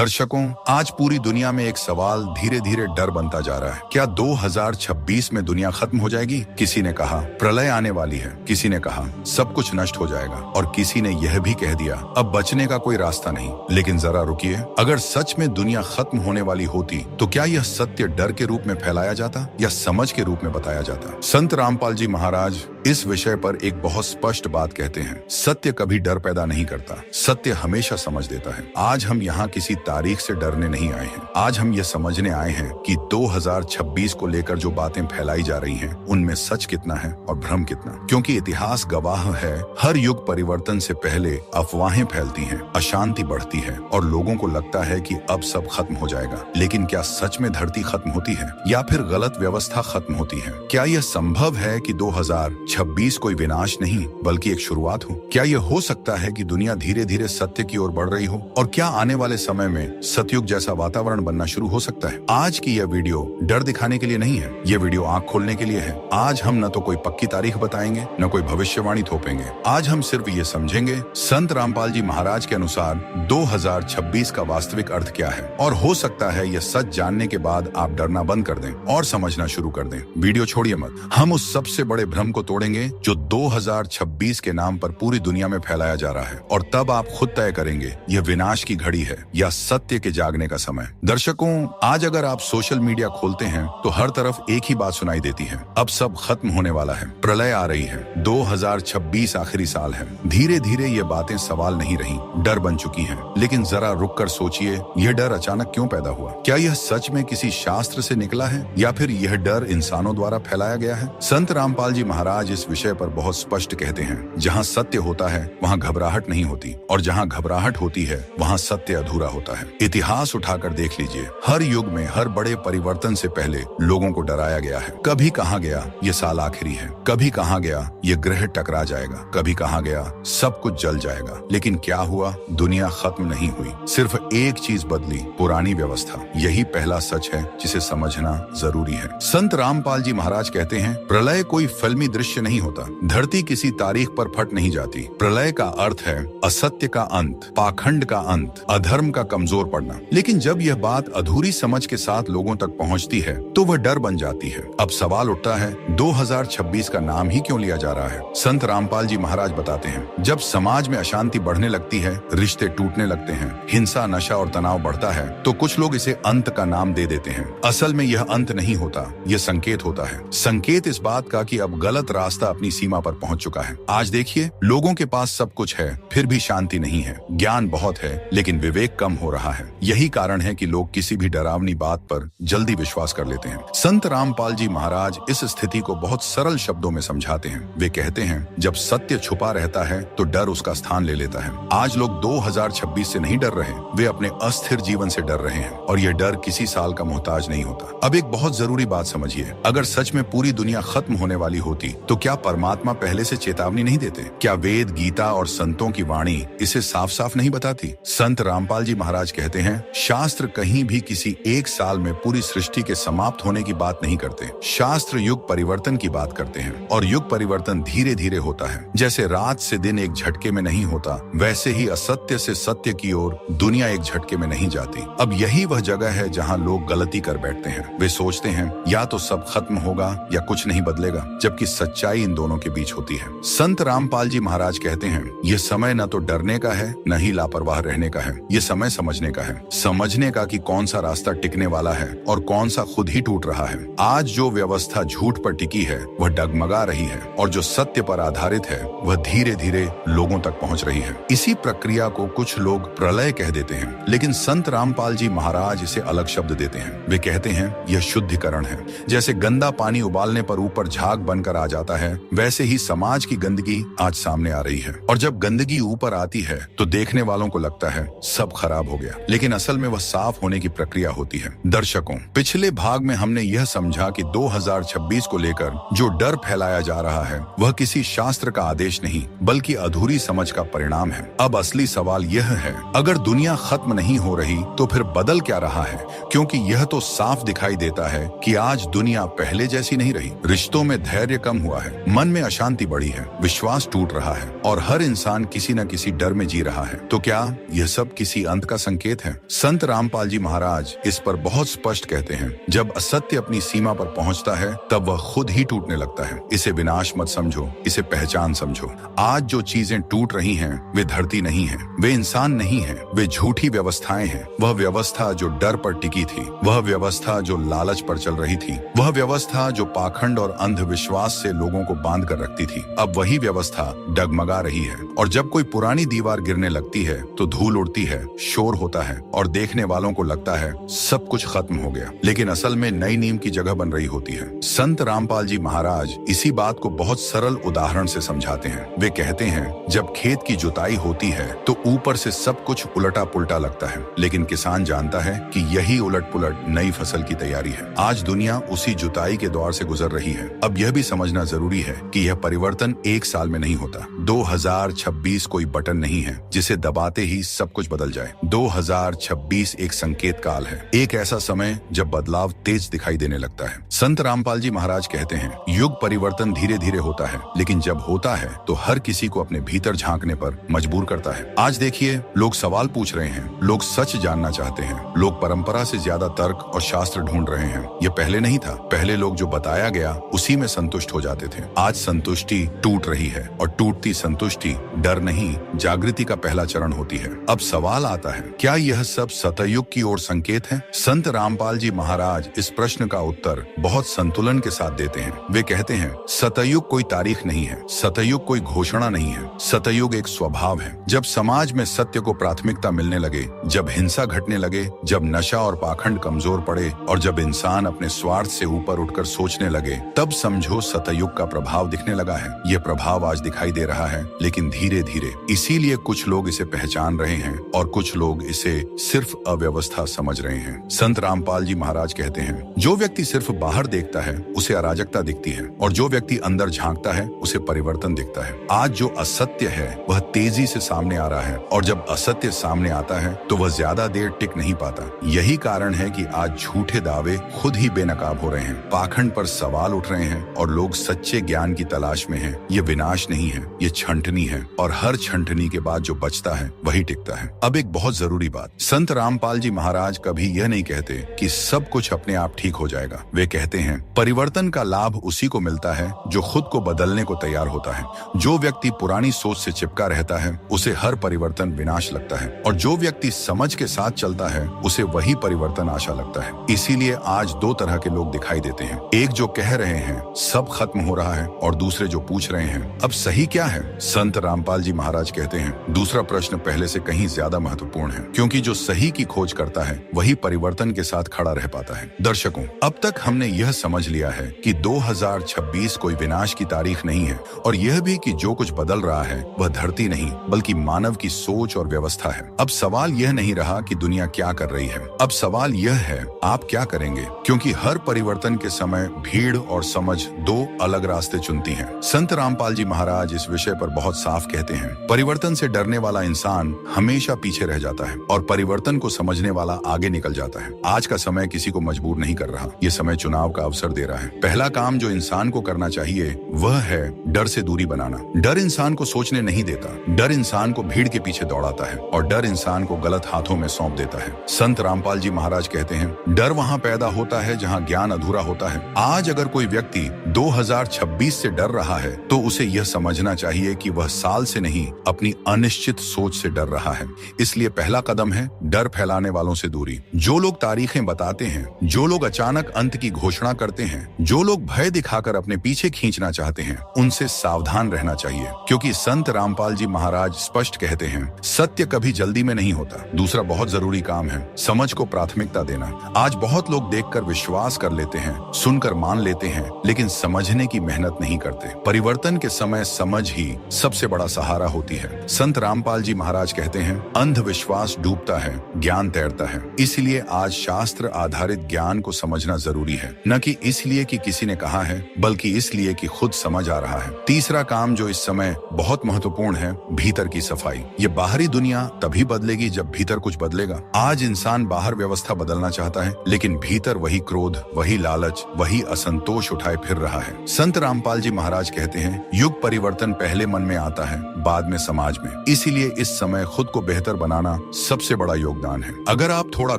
दर्शकों, आज पूरी दुनिया में एक सवाल धीरे धीरे डर बनता जा रहा है। क्या 2026 में दुनिया खत्म हो जाएगी? किसी ने कहा प्रलय आने वाली है, किसी ने कहा सब कुछ नष्ट हो जाएगा और किसी ने यह भी कह दिया अब बचने का कोई रास्ता नहीं। लेकिन जरा रुकिए, अगर सच में दुनिया खत्म होने वाली होती तो क्या यह सत्य डर के रूप में फैलाया जाता या समझ के रूप में बताया जाता? संत रामपाल जी महाराज इस विषय पर एक बहुत स्पष्ट बात कहते हैं, सत्य कभी डर पैदा नहीं करता, सत्य हमेशा समझ देता है। आज हम यहाँ किसी तारीख से डरने नहीं आए हैं, आज हम ये समझने आए हैं कि 2026 को लेकर जो बातें फैलाई जा रही हैं, उनमें सच कितना है और भ्रम कितना। क्योंकि इतिहास गवाह है, हर युग परिवर्तन से पहले अफवाहें फैलती हैं, अशांति बढ़ती है और लोगों को लगता है कि अब सब खत्म हो जाएगा। लेकिन क्या सच में धरती खत्म होती है या फिर गलत व्यवस्था खत्म होती है? क्या यह संभव है कि 2026 कोई विनाश नहीं बल्कि एक शुरुआत हो? क्या यह हो सकता है कि दुनिया धीरे धीरे सत्य की ओर बढ़ रही हो? और क्या आने वाले समय में सतयुग जैसा वातावरण बनना शुरू हो सकता है? आज की यह वीडियो डर दिखाने के लिए नहीं है, यह वीडियो आंख खोलने के लिए है। आज हम न तो कोई पक्की तारीख बताएंगे न कोई भविष्यवाणी थोपेंगे, आज हम सिर्फ ये समझेंगे संत रामपाल जी महाराज के अनुसार 2026 का वास्तविक अर्थ क्या है। और हो सकता है यह सच जानने के बाद आप डरना बंद कर दें और समझना शुरू कर दें। वीडियो छोड़िए मत, हम उस सबसे बड़े भ्रम को तोड़ेंगे जो 2026 के नाम पर पूरी दुनिया में फैलाया जा रहा है। और तब आप खुद तय करेंगे यह विनाश की घड़ी है या सत्य के जागने का समय। दर्शकों, आज अगर आप सोशल मीडिया खोलते हैं तो हर तरफ एक ही बात सुनाई देती है, अब सब खत्म होने वाला है, प्रलय आ रही है, 2026 आखिरी साल है। धीरे धीरे ये बातें सवाल नहीं रही, डर बन चुकी हैं। लेकिन जरा रुक कर सोचिए, यह डर अचानक क्यों पैदा हुआ? क्या यह सच में किसी शास्त्र से निकला है या फिर यह डर इंसानों द्वारा फैलाया गया है? संत रामपाल जी महाराज इस विषय पर बहुत स्पष्ट कहते हैं, जहाँ सत्य होता है वहाँ घबराहट नहीं होती और जहाँ घबराहट होती है वहाँ सत्य अधूरा होता है। इतिहास उठाकर देख लीजिए, हर युग में हर बड़े परिवर्तन से पहले लोगों को डराया गया है। कभी कहा गया ये साल आखिरी है, कभी कहा गया ये ग्रह टकरा जाएगा, कभी कहा गया सब कुछ जल जाएगा। लेकिन क्या हुआ? दुनिया खत्म नहीं हुई, सिर्फ एक चीज बदली, पुरानी व्यवस्था। यही पहला सच है जिसे समझना जरूरी है। संत रामपाल जी महाराज कहते हैं, प्रलय कोई फिल्मी दृश्य नहीं होता, धरती किसी तारीख पर फट नहीं जाती। प्रलय का अर्थ है असत्य का अंत, पाखंड का अंत, अधर्म का कमजोर पड़ना। लेकिन जब यह बात अधूरी समझ के साथ लोगों तक पहुंचती है तो वह डर बन जाती है। अब सवाल उठता है 2026 का नाम ही क्यों लिया जा रहा है? संत रामपाल जी महाराज बताते हैं, जब समाज में अशांति बढ़ने लगती है, रिश्ते टूटने लगते हैं, हिंसा, नशा और तनाव बढ़ता है, तो कुछ लोग इसे अंत का नाम दे देते हैं। असल में यह अंत नहीं होता, यह संकेत होता है। संकेत इस बात का कि अब गलत रास्ता अपनी सीमा पर पहुंच चुका है। आज देखिए, लोगों के पास सब कुछ है फिर भी शांति नहीं है, ज्ञान बहुत है लेकिन विवेक कम हो रहा है। यही कारण है कि लोग किसी भी डरावनी बात पर जल्दी विश्वास कर लेते हैं। संत रामपाल जी महाराज इस स्थिति को बहुत सरल शब्दों में समझाते हैं। वे कहते हैं, जब सत्य छुपा रहता है तो डर उसका स्थान ले लेता है। आज लोग 2026 से नहीं डर रहे, वे अपने अस्थिर जीवन से डर रहे हैं और यह डर किसी साल का मोहताज नहीं होता। अब एक बहुत जरूरी बात समझिए, अगर सच में पूरी दुनिया खत्म होने वाली होती तो क्या परमात्मा पहले से चेतावनी नहीं देते? क्या वेद, गीता और संतों की वाणी इसे साफ साफ नहीं बताती? संत रामपाल जी महाराज कहते हैं, शास्त्र कहीं भी किसी एक साल में पूरी सृष्टि के समाप्त होने की बात नहीं करते। शास्त्र युग परिवर्तन की बात करते हैं और युग परिवर्तन धीरे धीरे होता है। जैसे रात से दिन एक झटके में नहीं होता, वैसे ही असत्य से सत्य की ओर दुनिया एक झटके में नहीं जाती। अब यही वह जगह है जहाँ लोग गलती कर बैठते हैं। वे सोचते हैं या तो सब खत्म होगा या कुछ नहीं बदलेगा, जबकि सच्चाई इन दोनों के बीच होती है। संत रामपाल जी महाराज कहते हैं, ये समय न तो डरने का है न ही लापरवाह रहने का है, ये समय समझने का है। समझने का कि कौन सा रास्ता टिकने वाला है और कौन सा खुद ही टूट रहा है। आज जो व्यवस्था झूठ पर टिकी है वह डगमगा रही है और जो सत्य पर आधारित है वह धीरे धीरे लोगों तक पहुंच रही है। इसी प्रक्रिया को कुछ लोग प्रलय कह देते हैं, लेकिन संत रामपाल जी महाराज इसे अलग शब्द देते हैं। वे कहते हैं, यह शुद्धिकरण है। जैसे गंदा पानी उबालने पर ऊपर झाग बनकर आ जाता है, वैसे ही समाज की गंदगी आज सामने आ रही है। और जब गंदगी ऊपर आती है तो देखने वालों को लगता है सब खराब हो गया, लेकिन असल में वह साफ होने की प्रक्रिया होती है। दर्शकों, पिछले भाग में हमने यह समझा कि 2026 को लेकर जो डर फैलाया जा रहा है वह किसी शास्त्र का आदेश नहीं बल्कि अधूरी समझ का परिणाम है। अब असली सवाल यह है, अगर दुनिया खत्म नहीं हो रही तो फिर बदल क्या रहा है? क्योंकि यह तो साफ दिखाई देता है कि आज दुनिया पहले जैसी नहीं रही। रिश्तों में धैर्य कम हुआ है, मन में अशांति बढ़ी है, विश्वास टूट रहा है और हर इंसान किसी न किसी डर में जी रहा है। तो क्या यह सब किसी अंत का संकेत है? संत रामपाल जी महाराज इस पर बहुत स्पष्ट कहते हैं, जब असत्य अपनी सीमा पर पहुंचता है तब वह खुद ही टूटने लगता है। इसे विनाश मत समझो, इसे पहचान समझो। आज जो चीजें टूट रही हैं, वे धरती नहीं है, वे इंसान नहीं है, वे झूठी व्यवस्थाएं हैं। वह व्यवस्था जो डर पर टिकी थी, वह व्यवस्था जो लालच पर चल रही थी, वह व्यवस्था जो पाखंड और अंधविश्वास से लोगों को बांध कर रखती थी, अब वही व्यवस्था डगमगा रही है। और जब कोई पुरानी दीवार गिरने लगती है तो धूल उड़ती है, शोर होता है और देखने वालों को लगता है सब कुछ खत्म हो गया, लेकिन असल में नई नींव की जगह बन रही होती है। संत रामपाल जी महाराज इसी बात को बहुत सरल उदाहरण से समझाते हैं। वे कहते हैं, जब खेत की जुताई होती है तो ऊपर से सब कुछ उलटा पुलटा लगता है, लेकिन किसान जानता है कि यही उलट पुलट नई फसल की तैयारी है। आज दुनिया उसी जुताई के दौर से गुजर रही है। अब यह भी समझना जरूरी है कि यह परिवर्तन एक साल में नहीं होता। 2026 कोई बटन नहीं है जिसे दबाते ही सब कुछ बदल जाए। 2026 एक संकेत काल है, एक ऐसा समय जब बदलाव तेज दिखाई देने लगता है। संत रामपाल जी महाराज कहते हैं, युग परिवर्तन धीरे धीरे होता है, लेकिन जब होता है तो हर किसी को अपने भीतर झांकने पर मजबूर करता है। आज देखिए, लोग सवाल पूछ रहे हैं, लोग सच जानना चाहते हैं, लोग परंपरा से ज्यादा तर्क और शास्त्र ढूंढ रहे हैं। ये पहले नहीं था। पहले लोग जो बताया गया उसी में संतुष्ट हो जाते थे। आज संतुष्टि टूट रही है और टूटती संतुष्टि डर नहीं, जागृति का पहला चरण होती है। अब सवाल आता है, क्या यह सब सतयुग की ओर संकेत है? संत रामपाल जी महाराज इस प्रश्न का उत्तर बहुत संतुलन के साथ देते हैं। वे कहते हैं, सतयुग कोई तारीख नहीं है, सतयुग कोई घोषणा नहीं है, सतयुग एक स्वभाव है। जब समाज में सत्य को प्राथमिकता मिलने लगे, जब हिंसा घटने लगे, जब नशा और पाखंड कमजोर पड़े और जब इंसान अपने स्वार्थ से ऊपर उठकर सोचने लगे, तब समझो सतयुग का प्रभाव दिखने लगा है। ये प्रभाव आज दिखाई दे रहा है, लेकिन धीरे धीरे। इसीलिए कुछ लोग इसे पहचान रहे हैं और कुछ लोग इसे सिर्फ अव्यवस्था समझ रहे हैं। संत रामपाल जी महाराज कहते हैं, जो व्यक्ति सिर्फ बाहर देखता है उसे अराजकता दिखती है और जो व्यक्ति अंदर झांकता है उसे परिवर्तन दिखता है। आज जो असत्य है वह तेजी से सामने आ रहा है और जब असत्य सामने आता है तो वह ज्यादा देर टिक नहीं पाता। यही कारण है कि आज झूठे दावे खुद ही बेनकाब हो रहे हैं, पाखंड पर सवाल उठ रहे हैं और लोग सच्चे ज्ञान की तलाश में हैं। ये विनाश नहीं है, ये छंटनी है और हर छंटनी के बाद जो बचता है वही टिकता है। अब एक बहुत जरूरी बात, संत रामपाल जी महाराज कभी यह नहीं कहते कि सब कुछ अपने आप ठीक हो जाएगा। वे कहते हैं, परिवर्तन का लाभ उसी को मिलता है जो खुद को बदलने को तैयार होता है। जो व्यक्ति पुरानी सोच से चिपका रहता है उसे हर परिवर्तन विनाश लगता है और जो व्यक्ति समझ के साथ चलता है उसे वही परिवर्तन आशा लगता है। इसीलिए आज दो तरह के लोग दिखाई देते हैं, एक जो कह रहे हैं सब खत्म हो रहा है और दूसरे जो पूछ रहे हैं अब सही क्या है। संत रामपाल जी महाराज कहते हैं, दूसरा प्रश्न पहले से कहीं ज्यादा महत्वपूर्ण है, क्योंकि जो सही की खोज करता है वही परिवर्तन के साथ खड़ा रह पाता है। दर्शकों, अब तक हमने यह समझ लिया है कि 2026 कोई विनाश की तारीख नहीं है और यह भी कि जो कुछ बदल रहा है वह धरती नहीं बल्कि मानव की सोच और व्यवस्था है। अब सवाल यह नहीं रहा कि दुनिया क्या कर रही है, अब सवाल यह है आप क्या करेंगे, क्योंकि हर परिवर्तन के समय भीड़ और समझ दो अलग रास्ते चुनती हैं। संत रामपाल जी महाराज इस विषय पर बहुत साफ कहते हैं, परिवर्तन से डरने वाला इंसान हमेशा पीछे रह जाता है और परिवर्तन को समझने वाला आगे निकल जाता है। आज का समय किसी को मजबूर नहीं कर रहा, ये समय चुनाव का अवसर दे रहा है। पहला काम जो इंसान को करना चाहिए वह है डर से दूरी बनाना। डर इंसान को सोचने नहीं देता, डर इंसान को भीड़ के पीछे दौड़ाता है और डर इंसान को गलत हाथों में सौंप देता है। संत रामपाल जी महाराज कहते हैं, डर वहाँ पैदा होता है जहाँ ज्ञान अधूरा होता है। आज अगर कोई व्यक्ति 2026 से डर रहा है तो उसे यह समझना चाहिए कि वह साल से नहीं अपनी अनिश्चित सोच से डर रहा है। इसलिए पहला कदम है डर फैलाने वालों से दूरी। जो लोग तारीखें बताते हैं, जो लोग अचानक अंत की घोषणा करते हैं, जो लोग भय दिखाकर अपने पीछे खींचना चाहते हैं, उनसे सावधान रहना चाहिए, क्योंकि संत रामपाल जी महाराज स्पष्ट कहते हैं, सत्य कभी जल्दी में नहीं होता। दूसरा बहुत जरूरी काम है समझ को प्राथमिकता देना। आज बहुत लोग देखकर विश्वास कर लेते हैं, सुनकर मान लेते हैं, लेकिन समझने की मेहनत नहीं करते। परिवर्तन के समय समझ ही सबसे बड़ा सहारा होती है। संत रामपाल जी महाराज कहते हैं, अंधविश्वास डूबता है, ज्ञान तैरता है। इसलिए आज शास्त्र आधारित ज्ञान को समझना जरूरी है, न कि इसलिए कि किसी ने कहा है, बल्कि इसलिए कि खुद समझ आ रहा है। तीसरा काम जो इस समय बहुत महत्वपूर्ण है, भीतर की सफाई। ये बाहरी दुनिया तभी बदलेगी जब भीतर कुछ बदलेगा। आज इंसान बाहर व्यवस्था बदलना चाहता है, लेकिन भीतर वही क्रोध, वही लालच, वही असंतोष उठाए फिर रहा है। संत संत रामपाल जी महाराज कहते हैं, युग परिवर्तन पहले मन में आता है, बाद में समाज में। इसीलिए इस समय खुद को बेहतर बनाना सबसे बड़ा योगदान है। अगर आप थोड़ा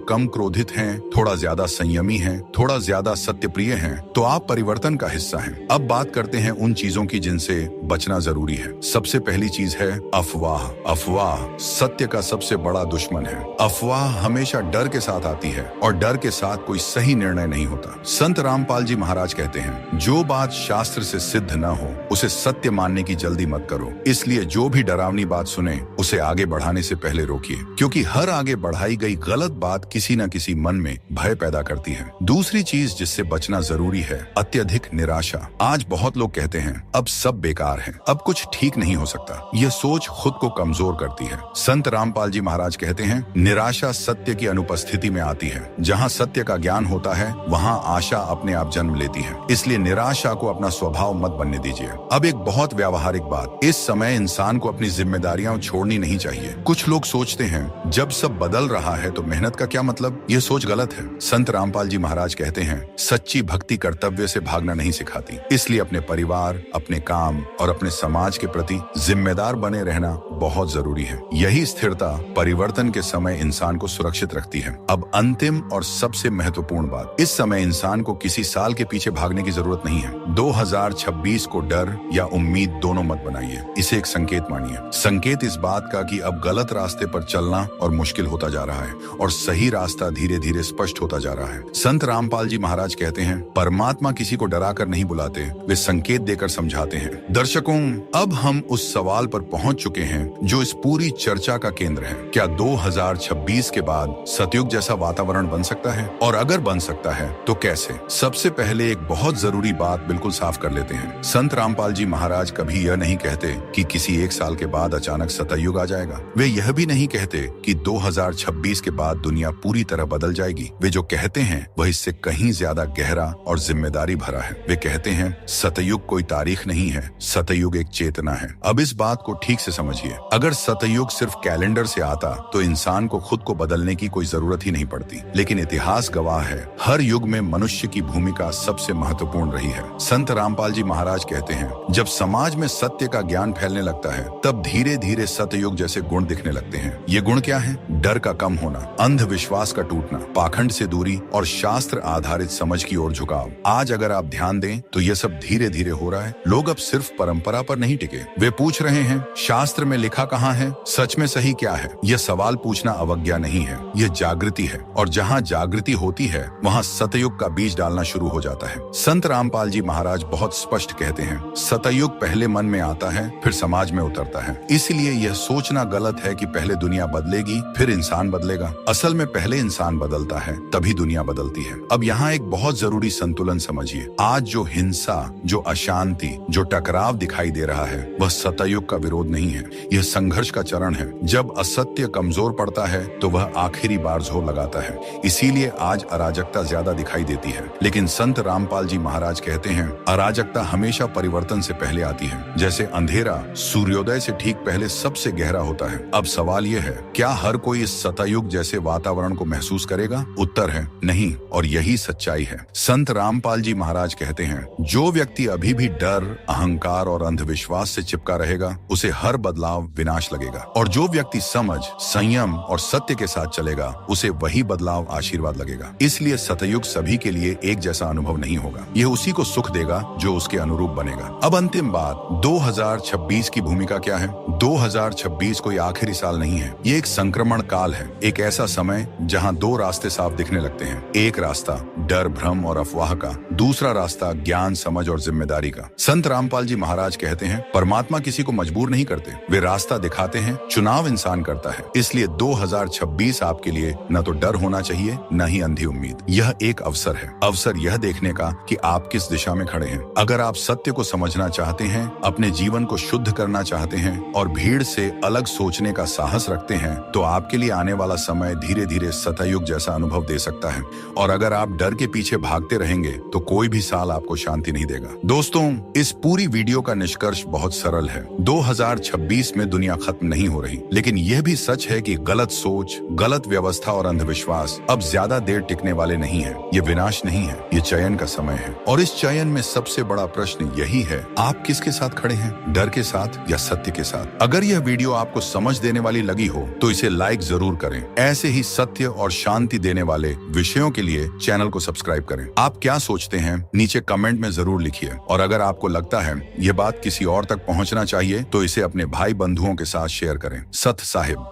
कम क्रोधित हैं, थोड़ा ज्यादा संयमी हैं, थोड़ा ज्यादा सत्यप्रिय हैं, तो आप परिवर्तन का हिस्सा हैं। अब बात करते हैं उन चीजों की जिनसे बचना जरूरी है। सबसे पहली चीज है अफवाह। अफवाह सत्य का सबसे बड़ा दुश्मन है। अफवाह हमेशा डर के साथ आती है और डर के साथ कोई सही निर्णय नहीं होता। संत रामपाल जी महाराज कहते हैं, जो बात शास्त्र से सिद्ध न हो उसे सत्य मानने की जल्दी मत करो। इसलिए जो भी डरावनी बात सुने उसे आगे बढ़ाने से पहले रोकिए, क्योंकि हर आगे बढ़ाई गई गलत बात किसी न किसी मन में भय पैदा करती है। दूसरी चीज जिससे बचना जरूरी है, अत्यधिक निराशा। आज बहुत लोग कहते हैं अब सब बेकार है, अब कुछ ठीक नहीं हो सकता। यह सोच खुद को कमजोर करती है। संत रामपाल जी महाराज कहते हैं, निराशा सत्य की अनुपस्थिति में आती है। जहाँ सत्य का ज्ञान होता है वहाँ आशा अपने आप जन्म लेती है। इसलिए निराशा को अपना स्वभाव मत बनने दीजिए। अब एक बहुत व्यावहारिक बात, इस समय इंसान को अपनी जिम्मेदारियां छोड़नी नहीं चाहिए। कुछ लोग सोचते हैं जब सब बदल रहा है तो मेहनत का क्या मतलब। यह सोच गलत है। संत रामपाल जी महाराज कहते हैं, सच्ची भक्ति कर्तव्य से भागना नहीं सिखाती। इसलिए अपने परिवार, अपने काम और अपने समाज के प्रति जिम्मेदार बने रहना बहुत जरूरी है। यही स्थिरता परिवर्तन के समय इंसान को सुरक्षित रखती है। अब अंतिम और सबसे महत्वपूर्ण बात, इस समय इंसान को किसी साल के पीछे भागने की जरूरत नहीं है। 2026 को डर या उम्मीद दोनों मत बनाइए, इसे एक संकेत मानिए। संकेत इस बात का कि अब गलत रास्ते पर चलना और मुश्किल होता जा रहा है और सही रास्ता धीरे धीरे स्पष्ट होता जा रहा है। संत रामपाल जी महाराज कहते हैं, परमात्मा किसी को डराकर नहीं बुलाते, वे संकेत देकर समझाते हैं। दर्शकों, अब हम उस सवाल पर पहुंच चुके हैं जो इस पूरी चर्चा का केंद्र है। क्या 2026 के बाद सतयुग जैसा वातावरण बन सकता है? और अगर बन सकता है तो कैसे? सबसे पहले एक बहुत जरूरी बात बिल्कुल साफ कर लेते हैं। संत रामपाल जी महाराज कभी यह नहीं कहते कि किसी एक साल के बाद अचानक सतयुग आ जाएगा। वे यह भी नहीं कहते कि 2026 के बाद दुनिया पूरी तरह बदल जाएगी। वे जो कहते हैं वह इससे कहीं ज्यादा गहरा और जिम्मेदारी भरा है। वे कहते हैं, सतयुग कोई तारीख नहीं है, सतयुग एक चेतना है। अब इस बात को ठीक से समझिए। अगर सतयुग सिर्फ कैलेंडर से आता तो इंसान को खुद को बदलने की कोई जरूरत ही नहीं पड़ती। लेकिन इतिहास गवाह है, हर युग में मनुष्य की भूमिका सबसे महत्वपूर्ण रही है। संत रामपाल जी महाराज कहते हैं, जब समाज में सत्य का ज्ञान फैलने लगता है तब धीरे धीरे सतयुग जैसे गुण दिखने लगते हैं। ये गुण क्या है? डर का कम होना, अंधविश्वास का टूटना, पाखंड से दूरी और शास्त्र आधारित समझ की ओर झुकाव। आज अगर आप ध्यान दें तो ये सब धीरे धीरे हो रहा है। लोग अब सिर्फ परंपरा पर नहीं टिके, वे पूछ रहे हैं, शास्त्र में लिखा कहाँ है, सच में सही क्या है? यह सवाल पूछना अवज्ञा नहीं है, यह जागृति है। और जहाँ जागृति होती है वहाँ सतयुग का बीज डालना शुरू हो जाता है। संत रामपाल जी महाराज बहुत स्पष्ट कहते हैं, सतयुग पहले मन में आता है फिर समाज में उतरता है। इसलिए यह सोचना गलत है कि पहले दुनिया बदलेगी फिर इंसान बदलेगा। असल में पहले इंसान बदलता है तभी दुनिया बदलती है। अब यहाँ एक बहुत जरूरी संतुलन समझिए। आज जो हिंसा, जो अशांति, जो टकराव दिखाई दे रहा है वह सतयुग का विरोध नहीं है, यह संघर्ष का चरण है। जब असत्य कमजोर पड़ता है तो वह आखिरी बार जोर लगाता है। इसीलिए आज अराजकता ज्यादा दिखाई देती है। लेकिन संत रामपाल जी महाराज कहते हैं, अराजकता हमेशा परिवर्तन से पहले आती है। जैसे अंधेरा सूर्योदय से ठीक पहले सबसे गहरा होता है। अब सवाल यह है, क्या हर कोई इस सतयुग जैसे वातावरण को महसूस करेगा? उत्तर है नहीं, और यही सच्चाई है। संत रामपाल जी महाराज कहते हैं, जो व्यक्ति अभी भी डर, अहंकार और अंधविश्वास से चिपका रहेगा उसे हर बदलाव विनाश लगेगा, और जो व्यक्ति समझ, संयम और सत्य के साथ चलेगा उसे वही बदलाव आशीर्वाद लगेगा। इसलिए सतयुग सभी के लिए एक जैसा अनुभव नहीं होगा, यह उसी को सुख देगा जो उसके अनुरूप बनेगा। अब अंतिम बात, 2026 की भूमिका क्या है? 2026 कोई आखिरी साल नहीं है, ये एक संक्रमण काल है। एक ऐसा समय जहां दो रास्ते साफ दिखने लगते हैं। एक रास्ता डर, भ्रम और अफवाह का, दूसरा रास्ता ज्ञान, समझ और जिम्मेदारी का। संत रामपाल जी महाराज कहते हैं, परमात्मा किसी को मजबूर नहीं करते, वे रास्ता दिखाते हैं, चुनाव इंसान करता है। इसलिए 2026 आपके लिए न तो डर होना चाहिए न ही अंधी उम्मीद। यह एक अवसर है, अवसर यह देखने का कि आप किस दिशा में खड़े हैं। अगर आप सत्य को समझना चाहते हैं, अपने जीवन को शुद्ध करना चाहते हैं और भीड़ से अलग सोचने का साहस रखते हैं तो आपके लिए आने वाला समय धीरे धीरे सतयुग जैसा अनुभव दे सकता है। और अगर आप डर के पीछे भागते रहेंगे तो कोई भी साल आपको शांति नहीं देगा। दोस्तों, इस पूरी वीडियो का निष्कर्ष बहुत सरल है। 2026 में दुनिया खत्म नहीं हो रही, लेकिन यह भी सच है कि गलत सोच, गलत व्यवस्था और अंधविश्वास अब ज्यादा देर टिकने वाले नहीं है। ये विनाश नहीं है, ये चयन का समय है। और इस चयन में सबसे बड़ा प्रश्न यही है, आप किसके साथ खड़े हैं, डर के साथ या सत्य के साथ? अगर यह वीडियो आपको समझ देने वाली लगी हो तो इसे लाइक जरूर करें। ऐसे ही सत्य और शांति देने वाले विषयों के लिए चैनल को सब्सक्राइब करें। आप क्या सोचते हैं नीचे कमेंट में जरूर लिखिए, और अगर आपको लगता है यह बात किसी और तक पहुंचना चाहिए तो इसे अपने भाई बंधुओं के साथ शेयर करें। सत साहिब।